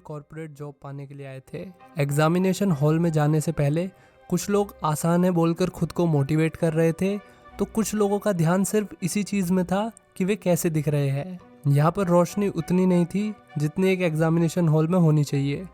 Corporate job पाने के लिए आए थे। एग्जामिनेशन हॉल में जाने से पहले कुछ लोग आसान है बोलकर खुद को मोटिवेट कर रहे थे, तो कुछ लोगों का ध्यान सिर्फ इसी चीज़ में था कि वे कैसे दिख रहे हैं। यहाँ पर रोशनी उतनी नहीं थी जितनी एक एग्जामिनेशन हॉल में होनी चाहिए,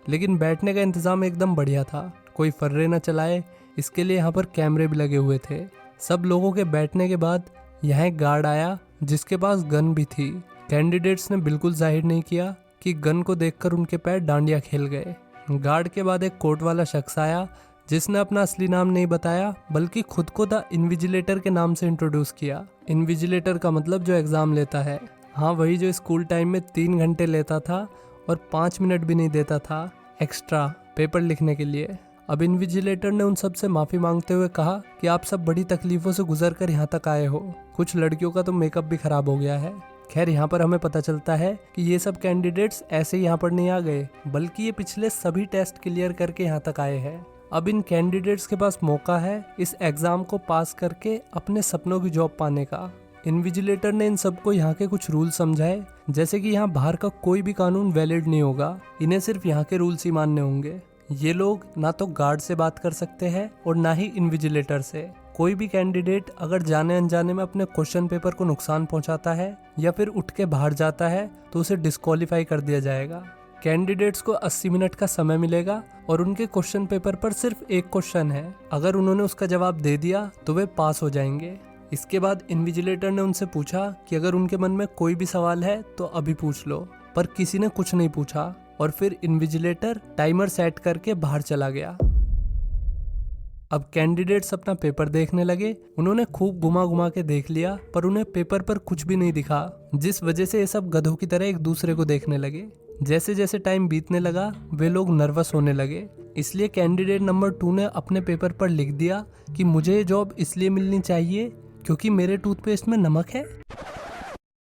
लेकिन बैठने का इंतज़ाम एकदम बढ़िया था। कोई फर्रे न चलाए, इसके लिए यहाँ पर कैमरे भी लगे हुए थे। सब लोगों के बैठने के बाद यहाँ एक गार्ड आया जिसके पास गन भी थी। कैंडिडेट्स ने बिल्कुल जाहिर नहीं किया कि गन को देखकर उनके पैर डांडिया खेल गए। गार्ड के बाद एक कोट वाला शख्स आया जिसने अपना असली नाम नहीं बताया, बल्कि खुद को द इन्विजिलेटर के नाम से इंट्रोड्यूस किया। इन्विजिलेटर का मतलब जो एग्ज़ाम लेता है। हाँ, वही जो स्कूल टाइम में 3 घंटे लेता था और 5 मिनट भी नहीं देता था एक्स्ट्रा पेपर लिखने के लिए। अब इन्विजिलेटर ने उन सब से माफ़ी मांगते हुए कहा कि आप सब बड़ी तकलीफ़ों से गुजर कर यहाँ तक आए हो। कुछ लड़कियों का तो मेकअप भी ख़राब हो गया है। खैर, यहाँ पर हमें पता चलता है कि ये सब कैंडिडेट्स ऐसे ही यहाँ पर नहीं आ गए, बल्कि ये पिछले सभी टेस्ट क्लियर करके यहाँ तक आए हैं। अब इन कैंडिडेट्स के पास मौका है इस एग्ज़ाम को पास करके अपने सपनों की जॉब पाने का। इन्विजिलेटर ने इन सबको यहाँ के कुछ रूल समझाए, जैसे कि यहाँ बाहर का कोई भी कानून वैलिड नहीं होगा, इन्हें सिर्फ यहाँ के रूल्स ही मानने होंगे। ये लोग ना तो गार्ड से बात कर सकते हैं और ना ही इन्विजिलेटर से। कोई भी कैंडिडेट अगर जाने अनजाने में अपने क्वेश्चन पेपर को नुकसान पहुंचाता है या फिर उठ के बाहर जाता है तो उसे डिस्क्वालीफाई कर दिया जाएगा। कैंडिडेट्स को 80 मिनट का समय मिलेगा और उनके क्वेश्चन पेपर पर सिर्फ एक क्वेश्चन है। अगर उन्होंने उसका जवाब दे दिया तो वे पास हो जाएंगे। इसके बाद इन्विजिलेटर ने उनसे पूछा कि अगर उनके मन में कोई भी सवाल है तो अभी पूछ लो, पर किसी ने कुछ नहीं पूछा और फिर इन्विजिलेटर टाइमर सेट करके बाहर चला गया। अब कैंडिडेट्स अपना पेपर देखने लगे। उन्होंने खूब घुमा घुमा के देख लिया, पर उन्हें पेपर पर कुछ भी नहीं दिखा, जिस वजह से ये सब गधों की तरह एक दूसरे को देखने लगे। जैसे जैसे टाइम बीतने लगा वे लोग नर्वस होने लगे। इसलिए कैंडिडेट नंबर 2 ने अपने पेपर पर लिख दिया कि मुझे ये जॉब इसलिए मिलनी चाहिए क्योंकि मेरे टूथपेस्ट में नमक है।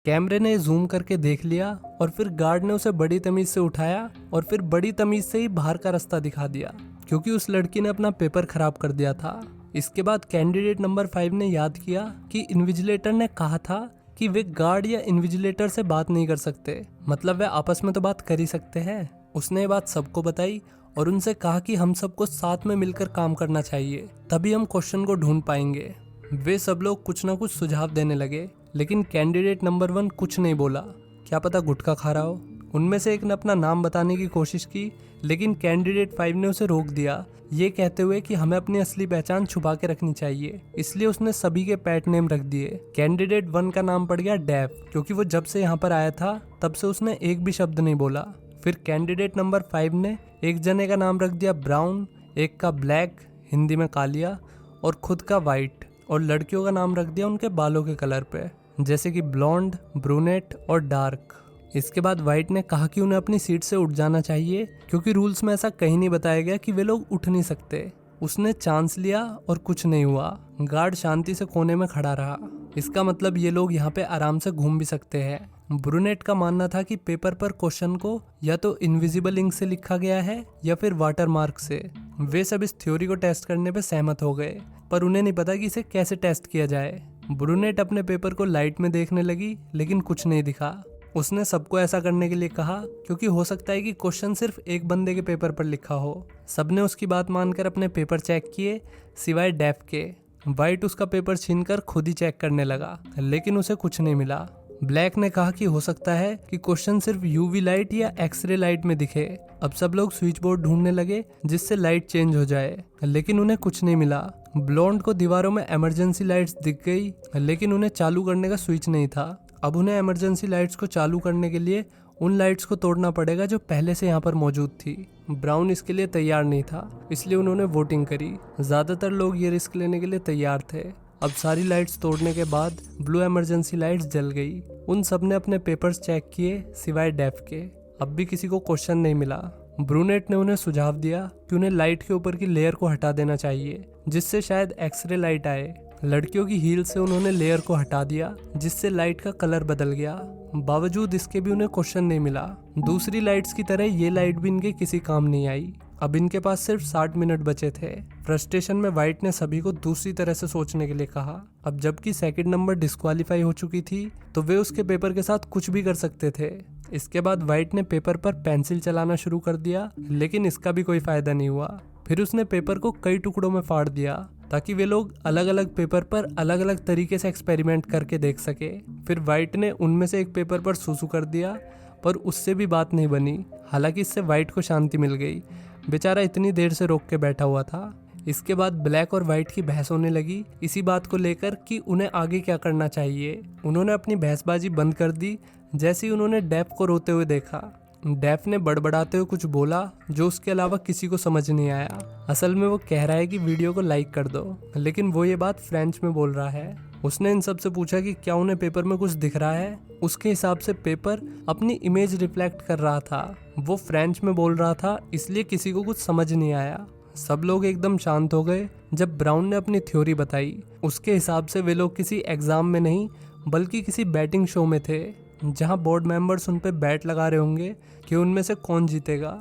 कैमरे ने जूम करके देख लिया और फिर गार्ड ने उसे बड़ी तमीज से उठाया और फिर बड़ी तमीज से ही बाहर का रास्ता दिखा दिया, क्योंकि उस लड़की ने अपना पेपर खराब कर दिया था। इसके बाद कैंडिडेट नंबर 5 ने याद किया कि इन्विजिलेटर ने कहा था कि वे गार्ड या इन्विजिलेटर से बात नहीं कर सकते, मतलब वे आपस में तो बात कर ही सकते हैं। उसने ये बात सबको बताई और उनसे कहा कि हम सबको साथ में मिलकर काम करना चाहिए, तभी हम क्वेश्चन को ढूंढ पाएंगे। वे सब लोग कुछ ना कुछ सुझाव देने लगे, लेकिन कैंडिडेट नंबर 1 कुछ नहीं बोला। क्या पता गुटखा खा रहा हो। उनमें से एक ने अपना नाम बताने की कोशिश की, लेकिन कैंडिडेट 5 ने उसे रोक दिया, ये कहते हुए कि हमें अपनी असली पहचान छुपा के रखनी चाहिए। इसलिए उसने सभी के पेट नेम रख दिए। कैंडिडेट 1 का नाम पड़ गया डेव, क्योंकि वो जब से यहाँ पर आया था तब से उसने एक भी शब्द नहीं बोला। फिर कैंडिडेट नंबर 5 ने एक जने का नाम रख दिया ब्राउन, एक का ब्लैक, हिंदी में कालिया, और खुद का वाइट, और लड़कियों का नाम रख दिया उनके बालों के कलर पे, जैसे कि ब्लॉन्ड, ब्रूनेट और डार्क। इसके बाद वाइट ने कहा कि उन्हें अपनी सीट से उठ जाना चाहिए, क्योंकि रूल्स में ऐसा कहीं नहीं बताया गया कि वे लोग उठ नहीं सकते। उसने चांस लिया और कुछ नहीं हुआ। गार्ड शांति से कोने में खड़ा रहा। इसका मतलब ये लोग यहाँ पे आराम से घूम भी सकते हैं। ब्रूनेट का मानना था कि पेपर पर क्वेश्चन को या तो इनविजिबल इंक से लिखा गया है या फिर वाटर मार्क से। वे सब इस थ्योरी को टेस्ट करने पे सहमत हो गए, पर उन्हें नहीं पता कि इसे कैसे टेस्ट किया जाए। ब्रूनेट अपने पेपर को लाइट में देखने लगी, लेकिन कुछ नहीं दिखा। उसने सबको ऐसा करने के लिए कहा क्योंकि हो सकता है कि क्वेश्चन सिर्फ एक बंदे के पेपर पर लिखा हो। सबने उसकी बात मानकर अपने पेपर चेक किए, सिवाय डेफ के। वाइट उसका पेपर छीनकर खुद ही चेक करने लगा, लेकिन उसे कुछ नहीं मिला। ब्लैक ने कहा कि हो सकता है कि क्वेश्चन सिर्फ यूवी लाइट या एक्सरे लाइट में दिखे। अब सब लोग स्विच बोर्ड ढूंढने लगे जिससे लाइट चेंज हो जाए, लेकिन उन्हें कुछ नहीं मिला। ब्लॉन्ड को दीवारों में इमरजेंसी लाइट्स दिख गई, लेकिन उन्हें चालू करने का स्विच नहीं था। अब उन्हें इमरजेंसी लाइट्स को चालू करने के लिए उन लाइट्स को तोड़ना पड़ेगा जो पहले से यहाँ पर मौजूद थी। ब्राउन इसके लिए तैयार नहीं था, इसलिए उन्होंने वोटिंग करी। ज़्यादातर लोग ये रिस्क लेने के लिए तैयार थे। अब सारी लाइट्स तोड़ने के बाद ब्लू इमरजेंसी लाइट्स जल गई। उन सब ने अपने पेपर्स चेक किए, सिवाय डेफ के। अब भी किसी को क्वेश्चन नहीं मिला। ब्रूनेट ने उन्हें सुझाव दिया कि उन्हें लाइट के ऊपर की लेयर को हटा देना चाहिए, जिससे शायद एक्सरे लाइट आए। लड़कियों की हील से उन्होंने लेयर को हटा दिया, जिससे लाइट का कलर बदल गया। बावजूद इसके भी उन्हें क्वेश्चन नहीं मिला। दूसरी लाइट्स की तरह ये लाइट भी इनके किसी काम नहीं आई। अब इनके पास सिर्फ 60 मिनट बचे थे। फ्रस्ट्रेशन में वाइट ने सभी को दूसरी तरह से सोचने के लिए कहा। अब जबकि सेकंड नंबर डिस्क्वालीफाई हो चुकी थी, तो वे उसके पेपर के साथ कुछ भी कर सकते थे। इसके बाद वाइट ने पेपर पर पेंसिल चलाना शुरू कर दिया, लेकिन इसका भी कोई फायदा नहीं हुआ। फिर उसने पेपर को कई टुकड़ों में फाड़ दिया ताकि वे लोग अलग अलग पेपर पर अलग अलग तरीके से एक्सपेरिमेंट करके देख सके। फिर वाइट ने उनमें से एक पेपर पर सूसू कर दिया, पर उससे भी बात नहीं बनी। हालांकि इससे वाइट को शांति मिल गई, बेचारा इतनी देर से रोक के बैठा हुआ था। इसके बाद ब्लैक और वाइट की बहस होने लगी इसी बात को लेकर कि उन्हें आगे क्या करना चाहिए। उन्होंने अपनी बहसबाजी बंद कर दी जैसे ही उन्होंने डेफ को रोते हुए देखा। डेफ ने बड़बड़ाते हुए कुछ बोला जो उसके अलावा किसी को समझ नहीं आया। असल में वो कह रहा है कि वीडियो को लाइक कर दो, लेकिन वो ये बात फ्रेंच में बोल रहा है। उसने इन सब से पूछा कि क्या उन्हें पेपर में कुछ दिख रहा है। उसके हिसाब से पेपर अपनी इमेज रिफ्लेक्ट कर रहा था। वो फ्रेंच में बोल रहा था, इसलिए किसी को कुछ समझ नहीं आया। सब लोग एकदम शांत हो गए जब ब्राउन ने अपनी थ्योरी बताई। उसके हिसाब से वे लोग किसी एग्जाम में नहीं बल्कि किसी बैटिंग शो में थे, जहां बोर्ड मेंबर्स उन पे बैट लगा रहे होंगे कि उनमें से कौन जीतेगा।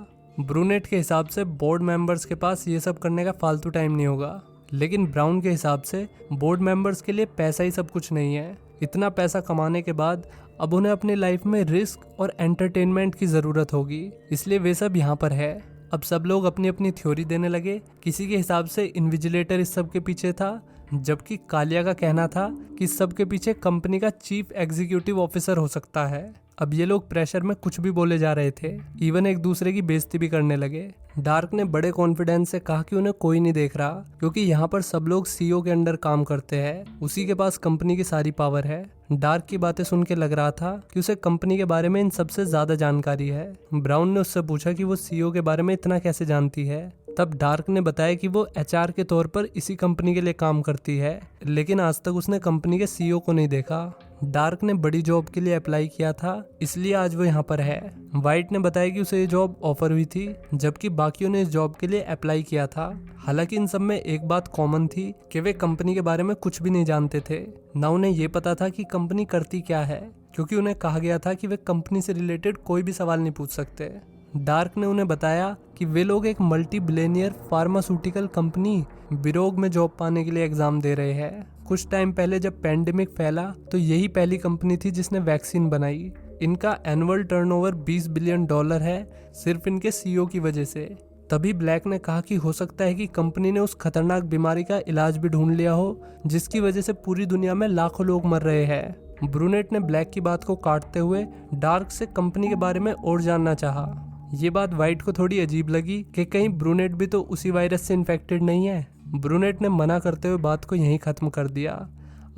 ब्रूनेट के हिसाब से बोर्ड मेंबर्स के पास ये सब करने का फालतू टाइम नहीं होगा, लेकिन ब्राउन के हिसाब से बोर्ड मेंबर्स के लिए पैसा ही सब कुछ नहीं है। इतना पैसा कमाने के बाद अब उन्हें अपनी लाइफ में रिस्क और एंटरटेनमेंट की ज़रूरत होगी, इसलिए वे सब यहाँ पर है। अब सब लोग अपनी अपनी थ्योरी देने लगे। किसी के हिसाब से इन्विजिलेटर इस सब के पीछे था, जबकि कालिया का कहना था कि इस सब के पीछे कंपनी का चीफ एग्जीक्यूटिव ऑफिसर हो सकता है। अब ये लोग प्रेशर में कुछ भी बोले जा रहे थे, इवन एक दूसरे की बेइज्जती भी करने लगे। डार्क ने बड़े कॉन्फिडेंस से कहा कि उन्हें कोई नहीं देख रहा, क्योंकि यहाँ पर सब लोग सीईओ के अंडर काम करते हैं, उसी के पास कंपनी की सारी पावर है। डार्क की बातें सुन के लग रहा था कि उसे कंपनी के बारे में इन सबसे ज्यादा जानकारी है। ब्राउन ने उससे पूछा कि वो सीईओ के बारे में इतना कैसे जानती है। तब डार्क ने बताया कि वो एचआर के तौर पर इसी कंपनी के लिए काम करती है, लेकिन आज तक उसने कंपनी के सीईओ को नहीं देखा। डार्क ने बड़ी जॉब के लिए अप्लाई किया था, इसलिए आज वो यहाँ पर है। वाइट ने बताया कि उसे ये जॉब ऑफर हुई थी, जबकि बाकियों ने इस जॉब के लिए अप्लाई किया था। हालांकि इन सब में एक बात कॉमन थी कि वे कंपनी के बारे में कुछ भी नहीं जानते थे। ना उन्हें ये पता था कि कंपनी करती क्या है, क्योंकि उन्हें कहा गया था कि वे कंपनी से रिलेटेड कोई भी सवाल नहीं पूछ सकते। डार्क ने उन्हें बताया कि वे लोग एक मल्टी बिलियनियर फार्मास्यूटिकल कंपनी बिरोग में जॉब पाने के लिए एग्जाम दे रहे हैं। कुछ टाइम पहले जब पैंडेमिक फैला तो यही पहली कंपनी थी जिसने वैक्सीन बनाई। इनका एनुअल टर्नओवर $20 बिलियन है, सिर्फ इनके सीईओ की वजह से। तभी ब्लैक ने कहा कि हो सकता है कि कंपनी ने उस खतरनाक बीमारी का इलाज भी ढूंढ लिया हो जिसकी वजह से पूरी दुनिया में लाखों लोग मर रहे हैं। ब्रूनेट ने ब्लैक की बात को काटते हुए डार्क से कंपनी के बारे में और जानना चाहा। ये बात वाइट को थोड़ी अजीब लगी कि कहीं ब्रूनेट भी तो उसी वायरस से इन्फेक्टेड नहीं है। ब्रूनेट ने मना करते हुए बात को यहीं खत्म कर दिया।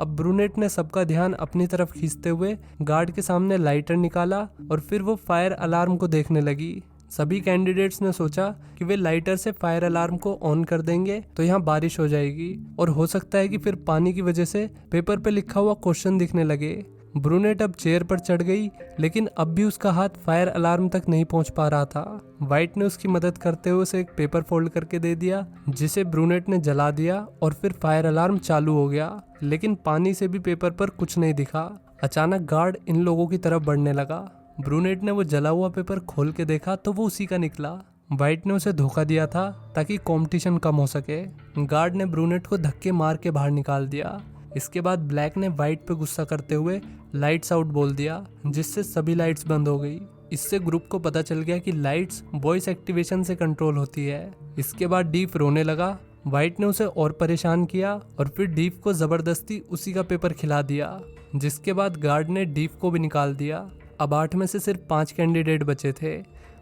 अब ब्रूनेट ने सबका ध्यान अपनी तरफ खींचते हुए गार्ड के सामने लाइटर निकाला और फिर वो फायर अलार्म को देखने लगी। सभी कैंडिडेट्स ने सोचा कि वे लाइटर से फायर अलार्म को ऑन कर देंगे तो यहाँ बारिश हो जाएगी और हो सकता है कि फिर पानी की वजह से पेपर पे लिखा हुआ क्वेश्चन दिखने लगे। ब्रूनेट अब चेयर पर चढ़ गई, लेकिन अब भी उसका हाथ फायर अलार्म तक नहीं पहुंच पा रहा था। वाइट ने उसकी मदद करते हुए उसे एक पेपर फोल्ड करके दे दिया, जिसे ब्रूनेट ने जला दिया और फिर फायर अलार्म चालू हो गया। लेकिन पानी से भी पेपर पर कुछ नहीं दिखा। अचानक गार्ड इन लोगों की तरफ बढ़ने लगा। ब्रूनेट ने वो जला हुआ पेपर खोल के देखा तो वो उसी का निकला। वाइट ने उसे धोखा दिया था ताकि कंपटीशन कम हो सके। गार्ड ने ब्रूनेट को धक्के मार के बाहर निकाल दिया। इसके बाद ब्लैक ने वाइट पे गुस्सा करते हुए लाइट्स आउट बोल दिया, जिससे सभी लाइट्स बंद हो गई। इससे ग्रुप को पता चल गया कि लाइट्स वॉइस एक्टिवेशन से कंट्रोल होती है। इसके बाद डीप रोने लगा। वाइट ने उसे और परेशान किया और फिर डीप को जबरदस्ती उसी का पेपर खिला दिया, जिसके बाद गार्ड ने डीप को भी निकाल दिया। अब 8 में से सिर्फ 5 कैंडिडेट बचे थे।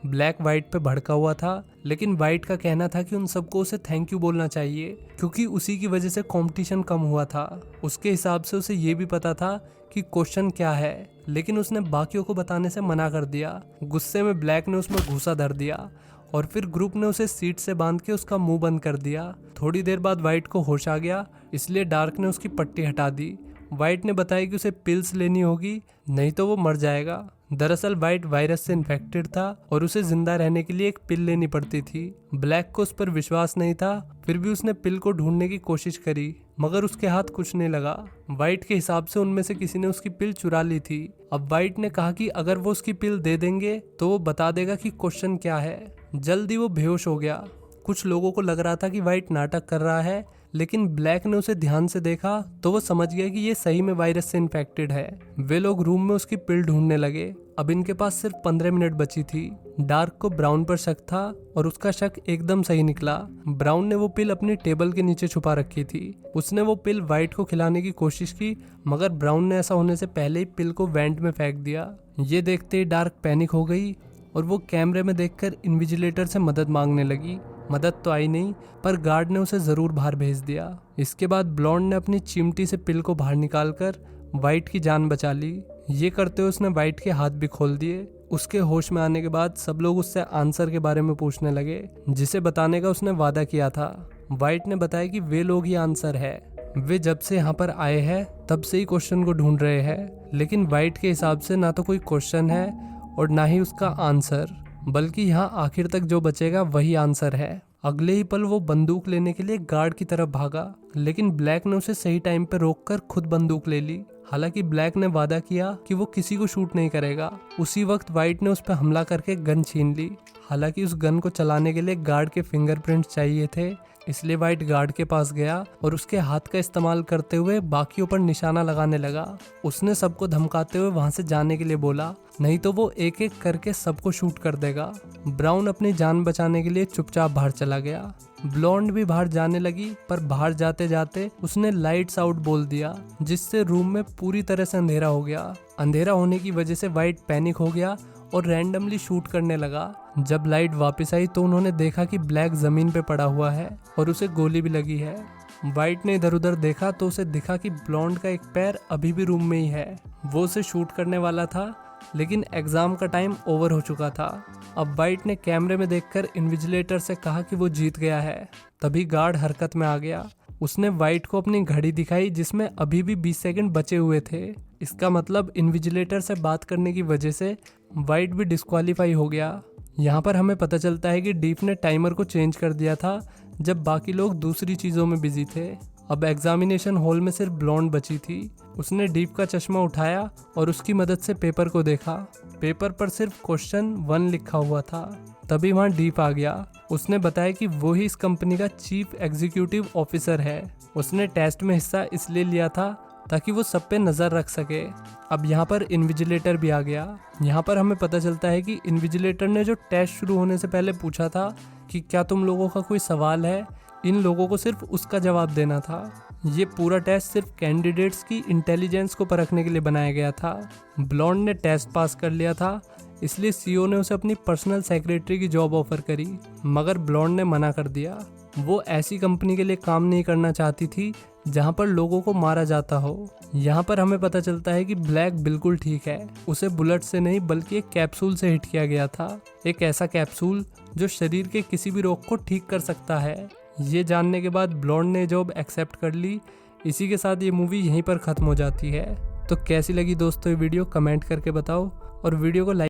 ब्लैक वाइट पे भड़का हुआ था, लेकिन वाइट का कहना था कि उन सबको उसे थैंक यू बोलना चाहिए, क्योंकि उसी की वजह से कंपटीशन कम हुआ था। उसके हिसाब से उसे ये भी पता था कि क्वेश्चन क्या है, लेकिन उसने बाकियों को बताने से मना कर दिया। गुस्से में ब्लैक ने उसमें घूसा धर दिया और फिर ग्रुप ने उसे सीट से बांध के उसका मुंह बंद कर दिया। थोड़ी देर बाद वाइट को होश आ गया, इसलिए डार्क ने उसकी पट्टी हटा दी। वाइट ने बताया कि उसे पिल्स लेनी होगी, नहीं तो वो मर जाएगा। दरअसल वाइट वायरस से इन्फेक्टेड था और उसे जिंदा रहने के लिए एक पिल लेनी पड़ती थी। ब्लैक को उस पर विश्वास नहीं था, फिर भी उसने पिल को ढूंढने की कोशिश करी, मगर उसके हाथ कुछ नहीं लगा। वाइट के हिसाब से उनमें से किसी ने उसकी पिल चुरा ली थी। अब वाइट ने कहा कि अगर वो उसकी पिल दे देंगे तो वो बता देगा कि क्वेश्चन क्या है। जल्दी वो बेहोश हो गया। कुछ लोगों को लग रहा था कि वाइट नाटक कर रहा है, लेकिन ब्लैक ने उसे ध्यान से देखा तो वो समझ गया कि ये सही में वायरस से इन्फेक्टेड है। वे लोग रूम में उसकी पिल ढूंढने लगे। अब इनके पास सिर्फ 15 मिनट बची थी। डार्क को ब्राउन पर शक था और उसका शक एकदम सही निकला। ब्राउन ने वो पिल अपनी टेबल के नीचे छुपा रखी थी। उसने वो पिल वाइट को खिलाने की कोशिश की, मगर ब्राउन ने ऐसा होने से पहले ही पिल को वेंट में फेंक दिया। ये देखते ही डार्क पैनिक हो गई और वो कैमरे में देखकर इन्विजिलेटर से मदद मांगने लगी। मदद तो आई नहीं, पर गार्ड ने उसे जरूर बाहर भेज दिया। इसके बाद ब्लॉन्ड ने अपनी चिमटी से पिल को बाहर निकालकर वाइट की जान बचा ली। ये करते हुए उसने वाइट के हाथ भी खोल दिए। उसके होश में आने के बाद सब लोग उससे आंसर के बारे में पूछने लगे, जिसे बताने का उसने वादा किया था। वाइट ने बताया कि वे लोग ही आंसर है। वे जब से यहाँ पर आए हैं तब से ही क्वेश्चन को ढूंढ रहे हैं, लेकिन वाइट के हिसाब से ना तो कोई क्वेश्चन है और ना ही उसका आंसर, बल्कि यहाँ आखिर तक जो बचेगा वही आंसर है। अगले ही पल वो बंदूक लेने के लिए गार्ड की तरफ भागा, लेकिन ब्लैक ने उसे सही टाइम पे रोककर खुद बंदूक ले ली। हालांकि ब्लैक ने वादा किया कि वो किसी को शूट नहीं करेगा। उसी वक्त वाइट ने उस पर हमला करके गन छीन ली। हालांकि उस गन को चलाने के लिए गार्ड के फिंगरप्रिंट चाहिए थे, इसलिए वाइट गार्ड के पास गया और उसके हाथ का इस्तेमाल करते हुए बाकियों पर निशाना लगाने लगा। उसने सबको धमकाते हुए वहां से जाने के लिए बोला, नहीं तो वो एक एक करके सबको शूट कर देगा। ब्राउन अपनी जान बचाने के लिए चुपचाप बाहर चला गया। ब्लॉन्ड भी बाहर जाने लगी, पर बाहर जाते जाते उसने लाइट्स आउट बोल दिया, जिससे रूम में पूरी तरह से अंधेरा हो गया। अंधेरा होने की वजह से वाइट पैनिक हो गया और रैंडमली शूट करने लगा। जब लाइट वापस आई तो उन्होंने देखा कि ब्लैक जमीन पे पड़ा हुआ है और उसे गोली भी लगी है। वाइट ने इधर उधर देखा तो उसे दिखा कि ब्लॉन्ड का एक पैर अभी भी रूम में ही है। वो उसे शूट करने वाला था, लेकिन एग्जाम का टाइम ओवर हो चुका था। अब वाइट ने कैमरे में देखकर इन्विजिलेटर से कहा कि वो जीत गया है। तभी गार्ड हरकत में आ गया। उसने वाइट को अपनी घड़ी दिखाई जिसमें अभी भी 20 सेकंड बचे हुए थे। इसका मतलब इन्विजिलेटर से बात करने की वजह से वाइट भी डिस्क्वालीफाई हो गया। यहाँ पर हमें पता चलता है कि डीप ने टाइमर को चेंज कर दिया था जब बाकी लोग दूसरी चीज़ों में बिजी थे। अब एग्जामिनेशन हॉल में सिर्फ ब्लॉन्ड बची थी। उसने डीप का चश्मा उठाया और उसकी मदद से पेपर को देखा। पेपर पर सिर्फ क्वेश्चन 1 लिखा हुआ था। तभी वहाँ डीप आ गया। उसने बताया कि वो ही इस कंपनी का चीफ एग्जीक्यूटिव ऑफिसर है। उसने टेस्ट में हिस्सा इसलिए लिया था ताकि वो सब पे नज़र रख सके। अब यहाँ पर इन्विजिलेटर भी आ गया। यहाँ पर हमें पता चलता है कि इन्विजिलेटर ने जो टेस्ट शुरू होने से पहले पूछा था कि क्या तुम लोगों का कोई सवाल है, इन लोगों को सिर्फ उसका जवाब देना था। ये पूरा टेस्ट सिर्फ कैंडिडेट्स की इंटेलिजेंस को परखने के लिए बनाया गया था। ब्लॉन्ड ने टेस्ट पास कर लिया था, इसलिए सीईओ ने उसे अपनी पर्सनल सेक्रेटरी की जॉब ऑफर करी, मगर ब्लॉन्ड ने मना कर दिया। वो ऐसी कंपनी के लिए काम नहीं करना चाहती थी जहाँ पर लोगों को मारा जाता हो। यहाँ पर हमें पता चलता है कि ब्लैक बिल्कुल ठीक है। उसे बुलेट से नहीं बल्कि एक कैप्सूल से हिट किया गया था। एक ऐसा कैप्सूल जो शरीर के किसी भी रोग को ठीक कर सकता है। ये जानने के बाद ब्लॉन्ड ने जॉब एक्सेप्ट कर ली। इसी के साथ ये मूवी यहीं पर ख़त्म हो जाती है। तो कैसी लगी दोस्तों ये वीडियो, कमेंट करके बताओ और वीडियो को लाइक